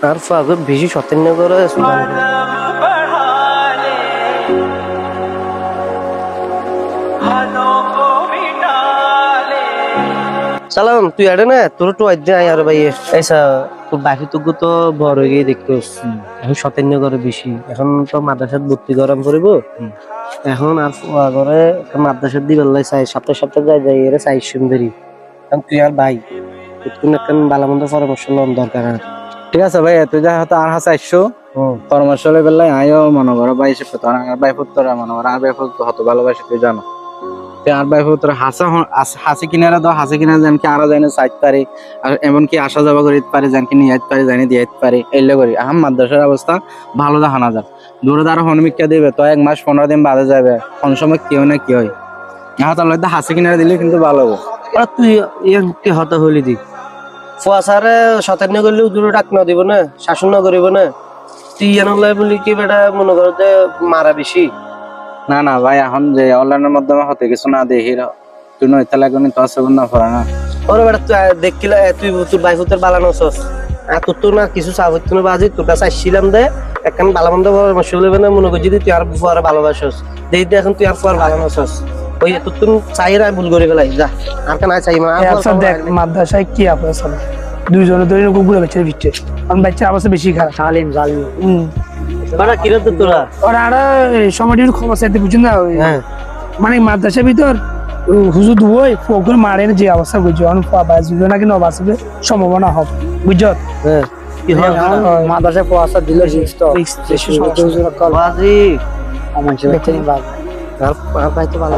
আর ফাগত বেশি সতেন্য করে সালাম তুই আরে না তোর তো আজ আয় আর ভাই এইসা তোর বাকি তো তো বড় হয়ে গিয়ে দেখতেছ এখন সতেন্য করে বেশি এখন তো মাদ্রাসাত ভর্তি গরম করবো এখন আর করে মাদ্রাসাত দিবে লাই চাই সপ্তাহে সপ্তাহে যাই যাই এর চাই সুন্দরী এখন তুই আর ভাই কোন একটা ভালো মন্দ পরামর্শ লম দরকার আর ঠিক আছে ভাই তুই যা হয়তো আর হাসা আইসো পরামর্শ লেবেলাই আয়ও মনে করো ভাই সে তো আর ভাই পুত্র মনে করো আর ভাই পুত্র হতো ভালোবাসে তুই জানো আর ভাই পুত্র হাসি কিনারা দাও হাসি কিনারা জান কি আরো জানে চাইতে পারে আর এমনকি আসা যাওয়া করিতে পারে জান কি নিয়ে পারে জানি দিয়ে পারে এইলে করি আহাম মাদ্রাসার অবস্থা ভালো দেখা না যায় দূরে দ্বারা হনমিকা দিবে তো 1 মাস 15 দিন বাদে যাবে কোন সময় কি হয় না কি হয় ইহা তাহলে হাসি কিনারা দিলে কিন্তু ভালো হবে তুই কি হতে হলি দি ফুয়াশারে সতেন্য করলে দূরে ডাক না দিব না শাসন না করিব না তুই এনলাই বলি কি বেটা মনে করো যে মারা বেশি না না ভাই এখন যে অনলাইনের মাধ্যমে হতে কিছু না দেখি তুই নয়তা লাগনি তো আছে না পড়া না ওরে বেটা তুই দেখিলা তুই তোর ভাই ফুতের বালানো ছস আর তোর না কিছু চাবত না বাজি তোর কাছে আসছিলাম দে একখান বালা মন্দ পরামর্শ লইবে না মনে করি যদি তুই আর ফুয়ারে ভালোবাসস দেখি এখন তুই আর ফুয়ার বালানো ছস ওই তোর চাইরা ভুল করে ফেলাই যা আর কেন চাই মা দেখ মাদ্রাসায় কি অবস্থা দুইজনে ধরে ঘুরে বেঁচে ভিটে কারণ বাচ্চা অবস্থা বেশি খারাপ জালিম বাড়া কিরা তো তোরা আর আরা সময়টির খবর চাইতে বুঝুন না মানে মাদ্রাসার ভিতর হুজুর দুই ফোকর মারেন যে অবস্থা বুঝছো অন বাজবে নাকি না বাঁচবে সম্ভাবনা হবে বুঝছো কি হয় মাদ্রাসায় পয়সা দিলে বাজি আমার বাচ্চা আর ভাই তো ভালো